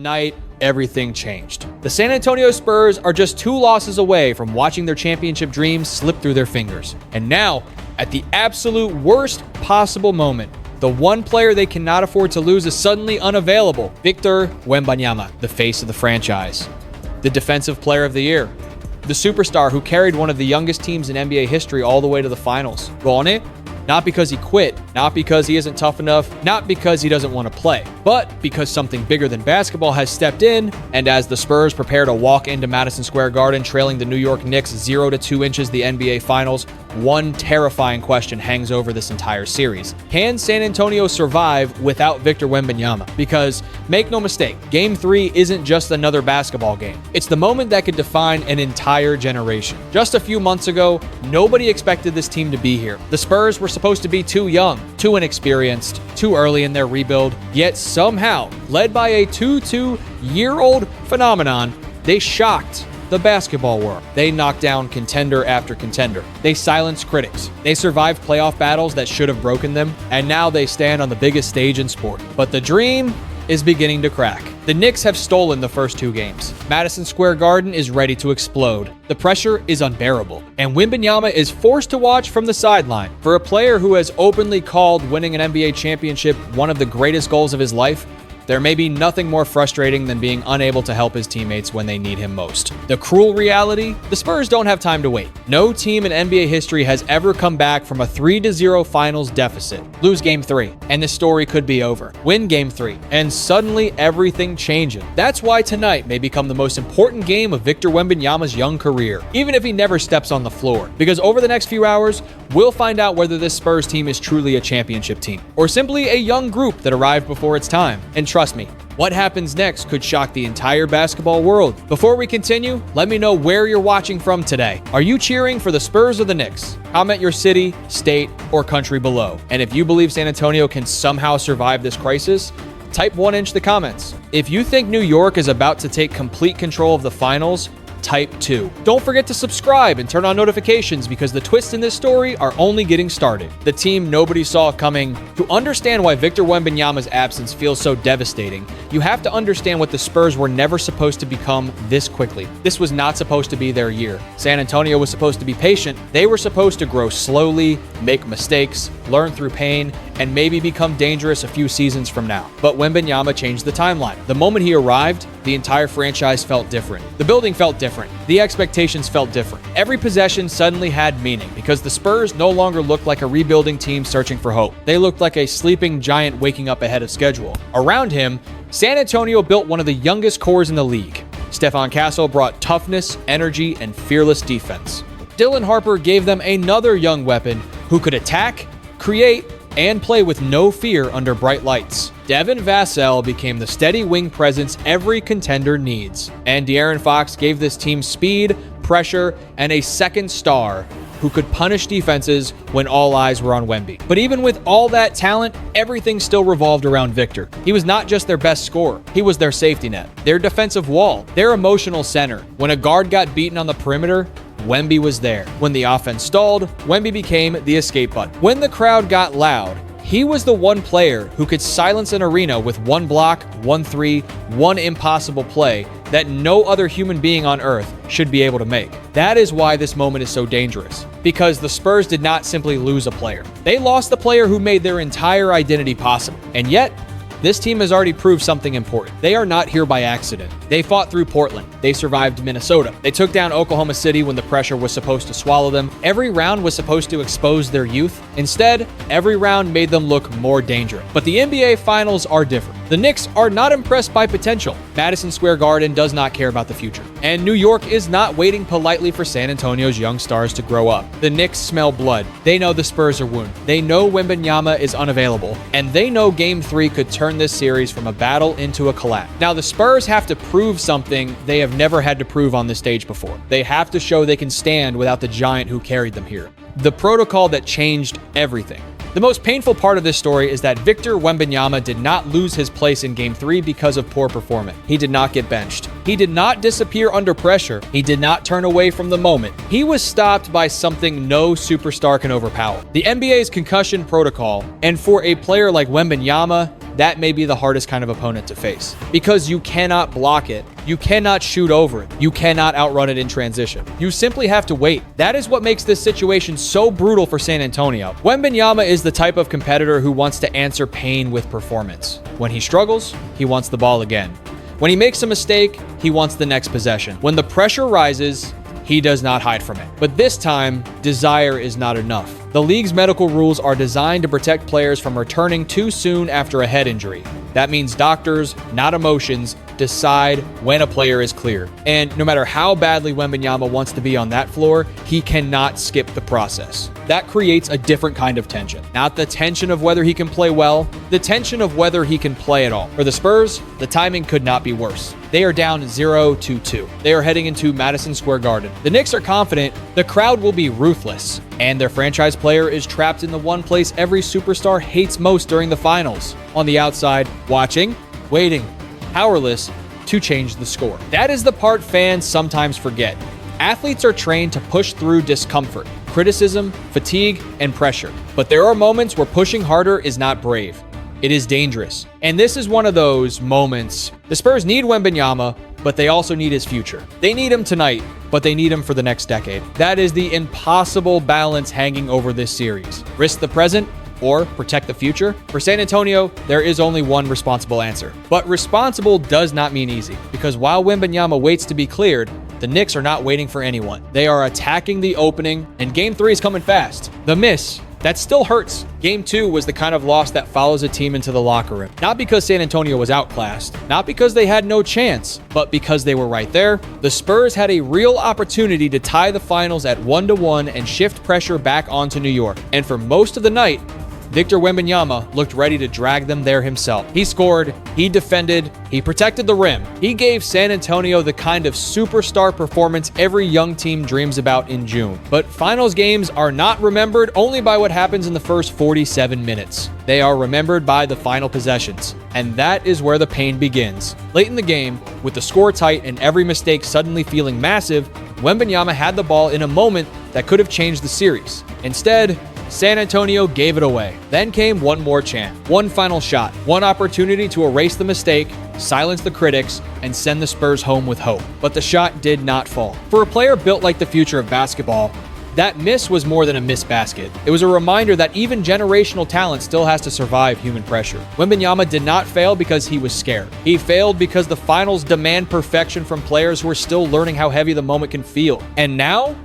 night, everything changed. The San Antonio Spurs are just 2 losses away from watching their championship dreams slip through their fingers. And now, at the absolute worst possible moment, the one player they cannot afford to lose is suddenly unavailable. Victor Wembanyama, the face of the franchise, the defensive player of the year, the superstar who carried one of the youngest teams in NBA history all the way to the finals. Gone? Not because he quit, not because he isn't tough enough, not because he doesn't want to play, but because something bigger than basketball has stepped in, and as the Spurs prepare to walk into Madison Square Garden trailing the New York Knicks 0-2 inches the NBA Finals, one terrifying question hangs over this entire series. Can San Antonio survive without Victor Wembanyama? Because, make no mistake, Game 3 isn't just another basketball game. It's the moment that could define an entire generation. Just a few months ago, nobody expected this team to be here. The Spurs were supposed to be too young, too inexperienced, too early in their rebuild, yet somehow, led by a 22-year-old phenomenon, they shocked the basketball world. They knocked down contender after contender. They silenced critics. They survived playoff battles that should have broken them, and now they stand on the biggest stage in sport. But the dream is beginning to crack. The Knicks have stolen the first 2 games. Madison Square Garden is ready to explode. The pressure is unbearable, and Wembanyama is forced to watch from the sideline. For a player who has openly called winning an NBA championship one of the greatest goals of his life, there may be nothing more frustrating than being unable to help his teammates when they need him most. The cruel reality? The Spurs don't have time to wait. No team in NBA history has ever come back from a 3-0 finals deficit. Lose Game 3, and the story could be over. Win Game 3, and suddenly everything changes. That's why tonight may become the most important game of Victor Wembanyama's young career, even if he never steps on the floor. Because over the next few hours, we'll find out whether this Spurs team is truly a championship team, or simply a young group that arrived before its time. And trust me, what happens next could shock the entire basketball world. Before we continue, let me know where you're watching from today. Are you cheering for the Spurs or the Knicks? Comment your city, state, or country below. And if you believe San Antonio can somehow survive this crisis, type 1 in the comments. If you think New York is about to take complete control of the finals, type 2. Don't forget to subscribe and turn on notifications because the twists in this story are only getting started. The team nobody saw coming. To understand why Victor Wembanyama's absence feels so devastating, you have to understand what the Spurs were never supposed to become this quickly. This was not supposed to be their year. San Antonio was supposed to be patient. They were supposed to grow slowly, make mistakes, learn through pain, and maybe become dangerous a few seasons from now. But Wembanyama changed the timeline. The moment he arrived, the entire franchise felt different. The building felt different. The expectations felt different. Every possession suddenly had meaning because the Spurs no longer looked like a rebuilding team searching for hope. They looked like a sleeping giant waking up ahead of schedule. Around him, San Antonio built one of the youngest cores in the league. Stephon Castle brought toughness, energy, and fearless defense. Dylan Harper gave them another young weapon who could attack, create, and play with no fear under bright lights. Devin Vassell became the steady wing presence every contender needs. And De'Aaron Fox gave this team speed, pressure, and a second star who could punish defenses when all eyes were on Wemby. But even with all that talent, everything still revolved around Victor. He was not just their best scorer, he was their safety net, their defensive wall, their emotional center. When a guard got beaten on the perimeter, Wemby was there. When the offense stalled, Wemby became the escape button. When the crowd got loud, he was the one player who could silence an arena with one block, one three, one impossible play that no other human being on earth should be able to make. That is why this moment is so dangerous, because the Spurs did not simply lose a player. They lost the player who made their entire identity possible. And yet, this team has already proved something important. They are not here by accident. They fought through Portland. They survived Minnesota. They took down Oklahoma City when the pressure was supposed to swallow them. Every round was supposed to expose their youth. Instead, every round made them look more dangerous. But the NBA Finals are different. The Knicks are not impressed by potential. Madison Square Garden does not care about the future. And New York is not waiting politely for San Antonio's young stars to grow up. The Knicks smell blood. They know the Spurs are wounded. They know Wembanyama is unavailable. And they know Game 3 could turn this series from a battle into a collapse. Now, the Spurs have to prove something they have never had to prove on this stage before. They have to show they can stand without the giant who carried them here. The protocol that changed everything. The most painful part of this story is that Victor Wembanyama did not lose his place in Game 3 because of poor performance. He did not get benched. He did not disappear under pressure. He did not turn away from the moment. He was stopped by something no superstar can overpower. The NBA's concussion protocol. And for a player like Wembanyama, that may be the hardest kind of opponent to face. Because you cannot block it, you cannot shoot over it, you cannot outrun it in transition. You simply have to wait. That is what makes this situation so brutal for San Antonio. Wembanyama is the type of competitor who wants to answer pain with performance. When he struggles, he wants the ball again. When he makes a mistake, he wants the next possession. When the pressure rises, he does not hide from it. But this time, desire is not enough. The league's medical rules are designed to protect players from returning too soon after a head injury. That means doctors, not emotions, decide when a player is cleared. And no matter how badly Wembanyama wants to be on that floor, he cannot skip the process. That creates a different kind of tension. Not the tension of whether he can play well, the tension of whether he can play at all. For the Spurs, the timing could not be worse. They are down 0-2. They are heading into Madison Square Garden. The Knicks are confident the crowd will be ruthless, and their franchise player is trapped in the one place every superstar hates most during the finals. On the outside, watching, waiting, powerless to change the score. That is the part fans sometimes forget. Athletes are trained to push through discomfort, criticism, fatigue, and pressure. But there are moments where pushing harder is not brave. It is dangerous. And this is one of those moments. The Spurs need Wembanyama, but they also need his future. They need him tonight, but they need him for the next decade. That is the impossible balance hanging over this series. Risk the present or protect the future? For San Antonio, there is only one responsible answer. But responsible does not mean easy, because while Wembanyama waits to be cleared, the Knicks are not waiting for anyone. They are attacking the opening, and Game 3 is coming fast. The miss, that still hurts. Game 2 was the kind of loss that follows a team into the locker room. Not because San Antonio was outclassed, not because they had no chance, but because they were right there. The Spurs had a real opportunity to tie the finals at 1-1 and shift pressure back onto New York. And for most of the night, Victor Wembanyama looked ready to drag them there himself. He scored, he defended, he protected the rim. He gave San Antonio the kind of superstar performance every young team dreams about in June. But finals games are not remembered only by what happens in the first 47 minutes. They are remembered by the final possessions. And that is where the pain begins. Late in the game, with the score tight and every mistake suddenly feeling massive, Wembanyama had the ball in a moment that could have changed the series. Instead, San Antonio gave it away. Then came one more chance, one final shot, one opportunity to erase the mistake, silence the critics, and send the Spurs home with hope. But the shot did not fall. For a player built like the future of basketball, that miss was more than a missed basket. It was a reminder that even generational talent still has to survive human pressure. Wembanyama did not fail because he was scared. He failed because the finals demand perfection from players who are still learning how heavy the moment can feel. And now,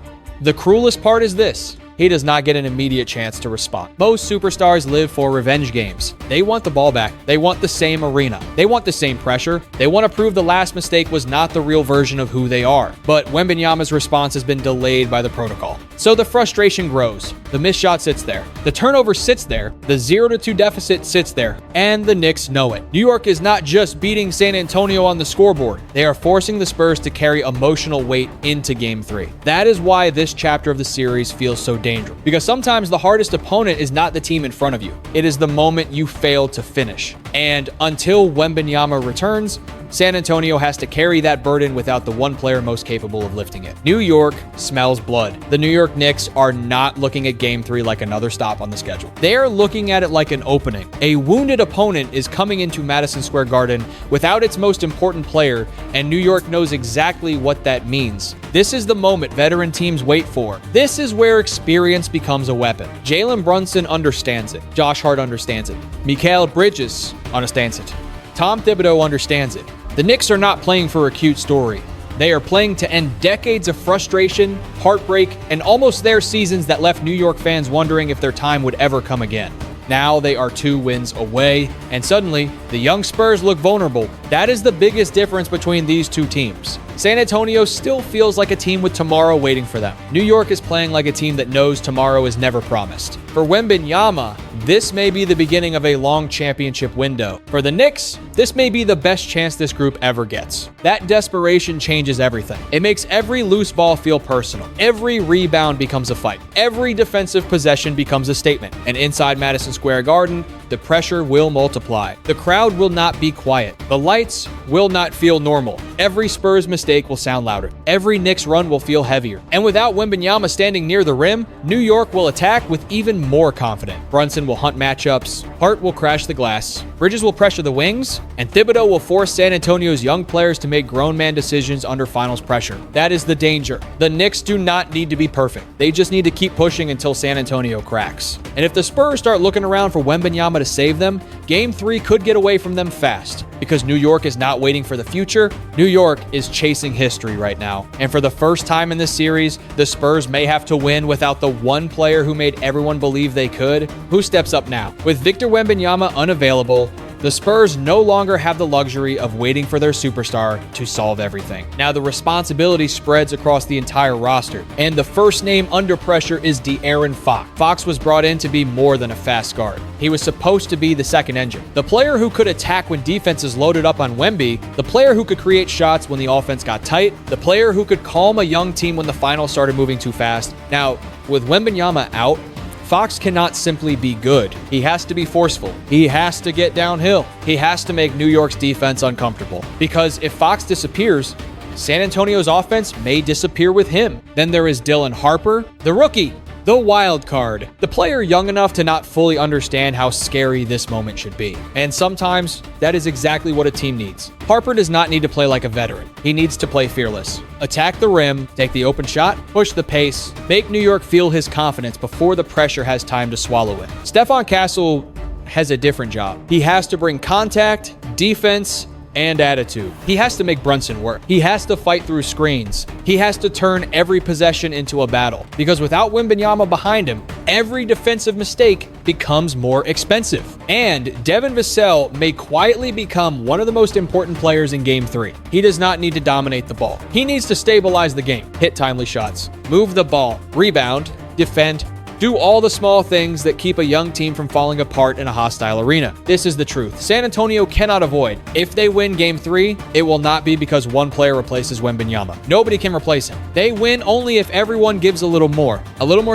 the cruelest part is this. He does not get an immediate chance to respond. Most superstars live for revenge games. They want the ball back. They want the same arena. They want the same pressure. They want to prove the last mistake was not the real version of who they are. But Wembanyama's response has been delayed by the protocol. So the frustration grows. The missed shot sits there. The turnover sits there. The 0-2 deficit sits there. And the Knicks know it. New York is not just beating San Antonio on the scoreboard. They are forcing the Spurs to carry emotional weight into Game 3. That is why this chapter of the series feels so dangerous. Because sometimes the hardest opponent is not the team in front of you. It is the moment you fail to finish. And until Wembanyama returns, San Antonio has to carry that burden without the one player most capable of lifting it. New York smells blood. The New York Knicks are not looking at Game 3 like another stop on the schedule. They are looking at it like an opening. A wounded opponent is coming into Madison Square Garden without its most important player, and New York knows exactly what that means. This is the moment veteran teams wait for. This is where experience becomes a weapon. Jalen Brunson understands it. Josh Hart understands it. Mikal Bridges understands it. Tom Thibodeau understands it. The Knicks are not playing for a cute story. They are playing to end decades of frustration, heartbreak, and almost their seasons that left New York fans wondering if their time would ever come again. Now they are 2 wins away, and suddenly, the young Spurs look vulnerable. That is the biggest difference between these two teams. San Antonio still feels like a team with tomorrow waiting for them. New York is playing like a team that knows tomorrow is never promised. For Wembanyama, this may be the beginning of a long championship window. For the Knicks, this may be the best chance this group ever gets. That desperation changes everything. It makes every loose ball feel personal. Every rebound becomes a fight. Every defensive possession becomes a statement. And inside Madison Square Garden, the pressure will multiply. The crowd will not be quiet. The lights will not feel normal. Every Spurs mistake will sound louder. Every Knicks run will feel heavier. And without Wembanyama standing near the rim, New York will attack with even more confidence. Brunson will hunt matchups, Hart will crash the glass, Bridges will pressure the wings, and Thibodeau will force San Antonio's young players to make grown man decisions under finals pressure. That is the danger. The Knicks do not need to be perfect. They just need to keep pushing until San Antonio cracks. And if the Spurs start looking around for Wembanyama to save them, Game 3 could get away from them fast. Because New York is not waiting for the future, New York is chasing history right now. And for the first time in this series, the Spurs may have to win without the one player who made everyone believe they could. Who steps up now? With Victor Wembanyama unavailable, the Spurs no longer have the luxury of waiting for their superstar to solve everything. Now the responsibility spreads across the entire roster, and the first name under pressure is De'Aaron Fox. Fox was brought in to be more than a fast guard. He was supposed to be the second engine. The player who could attack when defenses loaded up on Wemby, the player who could create shots when the offense got tight, the player who could calm a young team when the finals started moving too fast. Now, with Wembanyama out, Fox cannot simply be good. He has to be forceful. He has to get downhill. He has to make New York's defense uncomfortable. Because if Fox disappears, San Antonio's offense may disappear with him. Then there is Dylan Harper, the rookie, the wild card, the player young enough to not fully understand how scary this moment should be. And sometimes that is exactly what a team needs. Harper does not need to play like a veteran. He needs to play fearless. Attack the rim, take the open shot, push the pace, make New York feel his confidence before the pressure has time to swallow it. Stephon Castle has a different job. He has to bring contact, defense, and attitude. He has to make Brunson work. He has to fight through screens. He has to turn every possession into a battle. Because without Wembanyama behind him, every defensive mistake becomes more expensive. And Devin Vassell may quietly become one of the most important players in Game 3. He does not need to dominate the ball. He needs to stabilize the game, hit timely shots, move the ball, rebound, defend, do all the small things that keep a young team from falling apart in a hostile arena. This is the truth. San Antonio cannot avoid. If they win Game 3, it will not be because one player replaces Wembanyama. Nobody can replace him. They win only if everyone gives a little more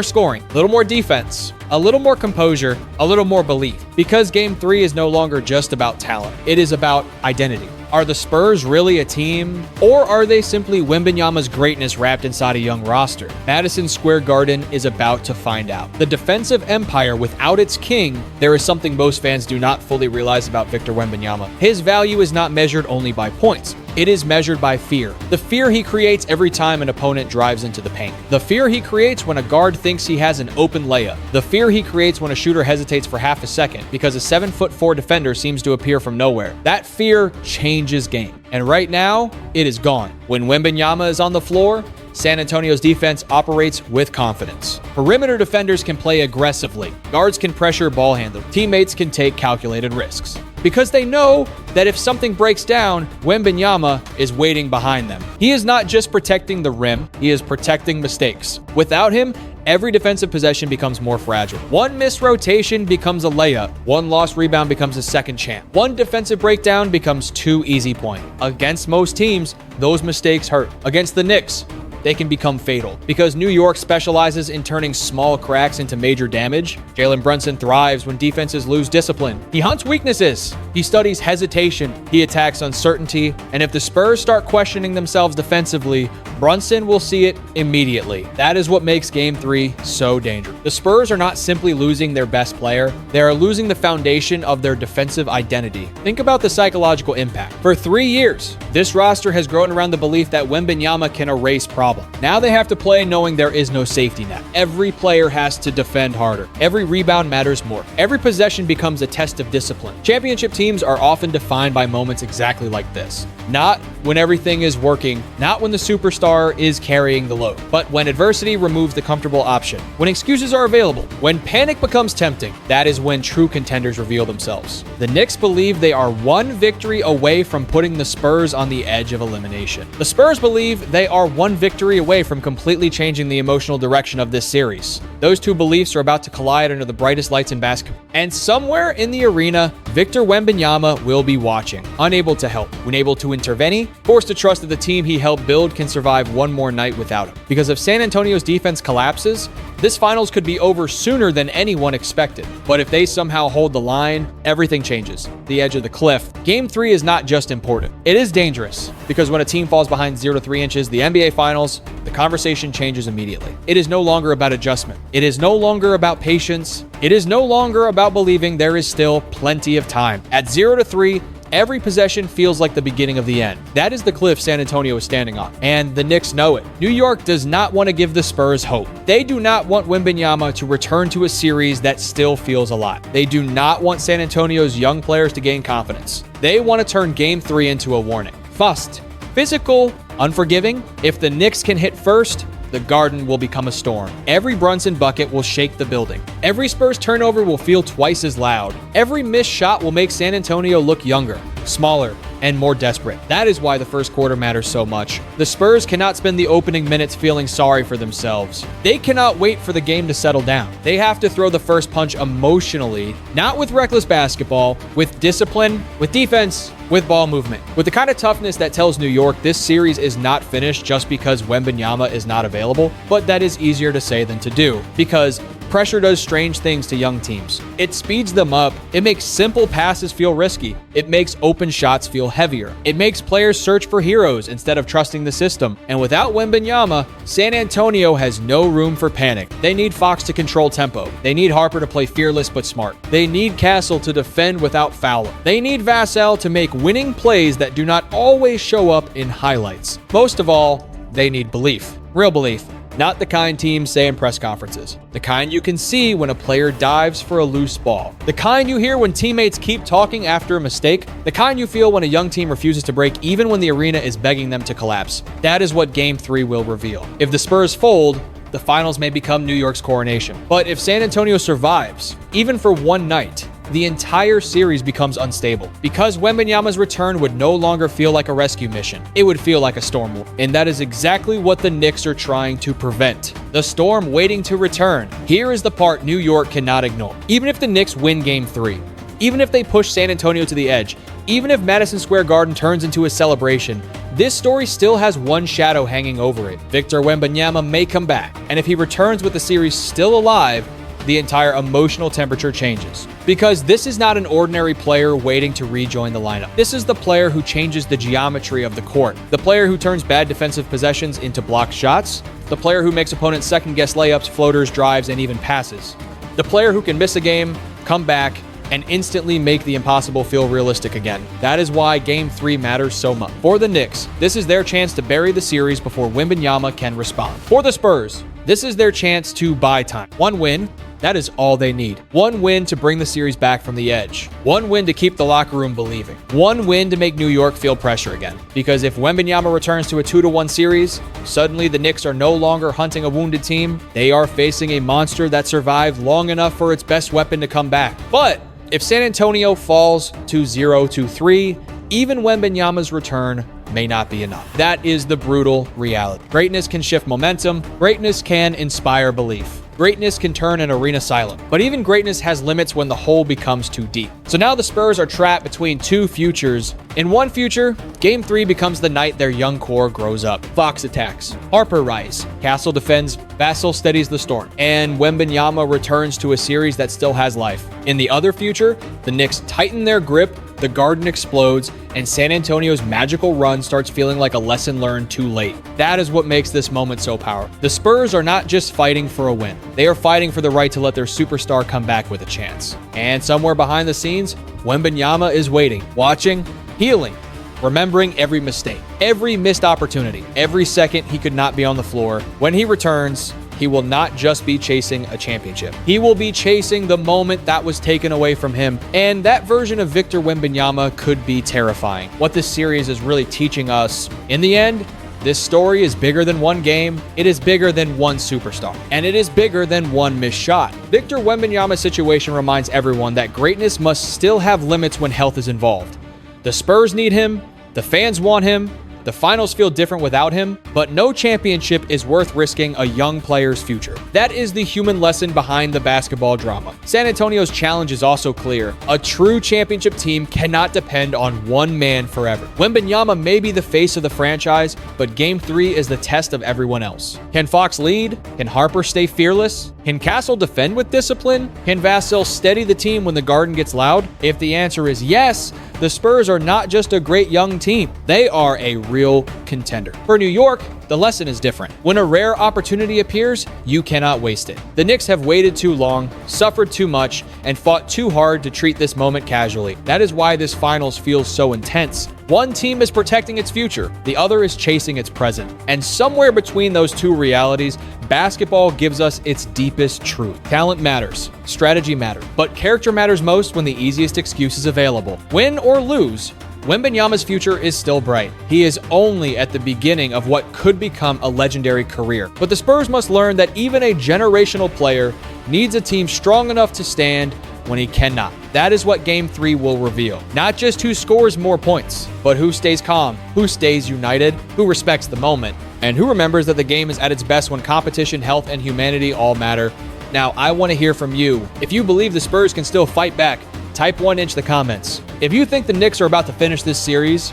scoring, a little more defense, a little more composure, a little more belief. Because Game 3 is no longer just about talent. It is about identity. Are the Spurs really a team, or are they simply Wembanyama's greatness wrapped inside a young roster? Madison Square Garden is about to find out. The defensive empire without its king, there is something most fans do not fully realize about Victor Wembanyama. His value is not measured only by points. It is measured by fear. The fear he creates every time an opponent drives into the paint. The fear he creates when a guard thinks he has an open layup. The fear he creates when a shooter hesitates for half a second because a 7'4" defender seems to appear from nowhere. That fear changes game. And right now, it is gone. When Wembanyama is on the floor, San Antonio's defense operates with confidence. Perimeter defenders can play aggressively. Guards can pressure ball handlers. Teammates can take calculated risks. Because they know that if something breaks down, Wembanyama is waiting behind them. He is not just protecting the rim, he is protecting mistakes. Without him, every defensive possession becomes more fragile. One missed rotation becomes a layup. One lost rebound becomes a second chance. One defensive breakdown becomes 2 easy points. Against most teams, those mistakes hurt. Against the Knicks, they can become fatal. Because New York specializes in turning small cracks into major damage, Jalen Brunson thrives when defenses lose discipline. He hunts weaknesses. He studies hesitation. He attacks uncertainty. And if the Spurs start questioning themselves defensively, Brunson will see it immediately. That is what makes Game 3 so dangerous. The Spurs are not simply losing their best player, they are losing the foundation of their defensive identity. Think about the psychological impact. For 3 years, this roster has grown around the belief that Wembanyama can erase problems. Now they have to play knowing there is no safety net. Every player has to defend harder. Every rebound matters more. Every possession becomes a test of discipline. Championship teams are often defined by moments exactly like this. Not when everything is working, not when the superstar is carrying the load, but when adversity removes the comfortable option, when excuses are available, when panic becomes tempting. That is when true contenders reveal themselves. The Knicks believe they are one victory away from putting the Spurs on the edge of elimination. The Spurs believe they are one victory away from completely changing the emotional direction of this series. Those two beliefs are about to collide under the brightest lights in basketball. And somewhere in the arena, Victor Wembanyama will be watching, unable to help, unable to intervene, forced to trust that the team he helped build can survive one more night without him. Because if San Antonio's defense collapses, this finals could be over sooner than anyone expected. But if they somehow hold the line, everything changes. The edge of the cliff. Game 3 is not just important. It is dangerous, because when a team falls behind 0 to 3 inches, the NBA Finals, the conversation changes immediately. It is no longer about adjustment. It is no longer about patience. It is no longer about believing there is still plenty of time. At 0 to 3, every possession feels like the beginning of the end. That is the cliff San Antonio is standing on, and the Knicks know it. New York does not want to give the Spurs hope. They do not want Wembanyama to return to a series that still feels alive. They do not want San Antonio's young players to gain confidence. They want to turn Game 3 into a warning. Fast, physical, unforgiving. If the Knicks can hit first, the Garden will become a storm. Every Brunson bucket will shake the building. Every Spurs turnover will feel twice as loud. Every missed shot will make San Antonio look younger, smaller, and more desperate. That is why the first quarter matters so much. The Spurs cannot spend the opening minutes feeling sorry for themselves. They cannot wait for the game to settle down. They have to throw the first punch emotionally, not with reckless basketball, with discipline, with defense, with ball movement. With the kind of toughness that tells New York this series is not finished just because Wembanyama is not available, but that is easier to say than to do, because pressure does strange things to young teams. It speeds them up. It makes simple passes feel risky. It makes open shots feel heavier. It makes players search for heroes instead of trusting the system. And without Wembanyama, San Antonio has no room for panic. They need Fox to control tempo. They need Harper to play fearless but smart. They need Castle to defend without fouling. They need Vassell to make winning plays that do not always show up in highlights. Most of all, they need belief. Real belief. Not the kind teams say in press conferences. The kind you can see when a player dives for a loose ball. The kind you hear when teammates keep talking after a mistake. The kind you feel when a young team refuses to break even when the arena is begging them to collapse. That is what Game 3 will reveal. If the Spurs fold, the finals may become New York's coronation. But if San Antonio survives, even for one night, the entire series becomes unstable. Because Wembanyama's return would no longer feel like a rescue mission. It would feel like a storm. And that is exactly what the Knicks are trying to prevent. The storm waiting to return. Here is the part New York cannot ignore. Even if the Knicks win Game 3, even if they push San Antonio to the edge, even if Madison Square Garden turns into a celebration, this story still has one shadow hanging over it. Victor Wembanyama may come back. And if he returns with the series still alive, the entire emotional temperature changes. Because this is not an ordinary player waiting to rejoin the lineup. This is the player who changes the geometry of the court. The player who turns bad defensive possessions into blocked shots. The player who makes opponents second-guess layups, floaters, drives, and even passes. The player who can miss a game, come back, and instantly make the impossible feel realistic again. That is why Game 3 matters so much. For the Knicks, this is their chance to bury the series before Wembanyama can respond. For the Spurs, this is their chance to buy time. One win, that is all they need. One win to bring the series back from the edge. One win to keep the locker room believing. One win to make New York feel pressure again. Because if Wembanyama returns to a 2-1 series, suddenly the Knicks are no longer hunting a wounded team. They are facing a monster that survived long enough for its best weapon to come back. But if San Antonio falls to 0-3, even Wembanyama's return may not be enough. That is the brutal reality. Greatness can shift momentum. Greatness can inspire belief. Greatness can turn an arena silent, but even greatness has limits when the hole becomes too deep. So now the Spurs are trapped between two futures. In one future, Game 3 becomes the night their young core grows up. Fox attacks, Harper rise, Castle defends, Vassell steadies the storm, and Wembanyama returns to a series that still has life. In the other future, the Knicks tighten their grip, the Garden explodes, and San Antonio's magical run starts feeling like a lesson learned too late. That is what makes this moment so powerful. The Spurs are not just fighting for a win. They are fighting for the right to let their superstar come back with a chance. And somewhere behind the scenes, Wembanyama is waiting, watching, healing, remembering every mistake, every missed opportunity, every second he could not be on the floor. When he returns, he will not just be chasing a championship. He will be chasing the moment that was taken away from him. And that version of Victor Wembanyama could be terrifying. What this series is really teaching us, in the end, this story is bigger than one game. It is bigger than one superstar. And it is bigger than one missed shot. Victor Wembanyama's situation reminds everyone that greatness must still have limits when health is involved. The Spurs need him. The fans want him. The finals feel different without him, but no championship is worth risking a young player's future. That is the human lesson behind the basketball drama. San Antonio's challenge is also clear. A true championship team cannot depend on one man forever. Wembanyama may be the face of the franchise, but Game 3 is the test of everyone else. Can Fox lead? Can Harper stay fearless? Can Castle defend with discipline? Can Vassell steady the team when the Garden gets loud? If the answer is yes, the Spurs are not just a great young team, they are a real contender. For New York, the lesson is different. When a rare opportunity appears, you cannot waste it. The Knicks have waited too long, suffered too much, and fought too hard to treat this moment casually. That is why this finals feels so intense. One team is protecting its future, the other is chasing its present. And somewhere between those two realities, basketball gives us its deepest truth. Talent matters, strategy matters, but character matters most when the easiest excuse is available. Win or lose, Wembanyama's future is still bright. He is only at the beginning of what could become a legendary career. But the Spurs must learn that even a generational player needs a team strong enough to stand when he cannot. That is what Game 3 will reveal. Not just who scores more points, but who stays calm, who stays united, who respects the moment, and who remembers that the game is at its best when competition, health, and humanity all matter. Now, I want to hear from you. If you believe the Spurs can still fight back, type 1 in the comments. If you think the Knicks are about to finish this series,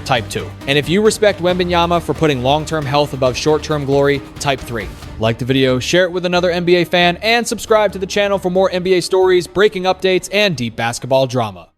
type 2. And if you respect Wembanyama for putting long-term health above short-term glory, type 3. Like the video, share it with another NBA fan, and subscribe to the channel for more NBA stories, breaking updates, and deep basketball drama.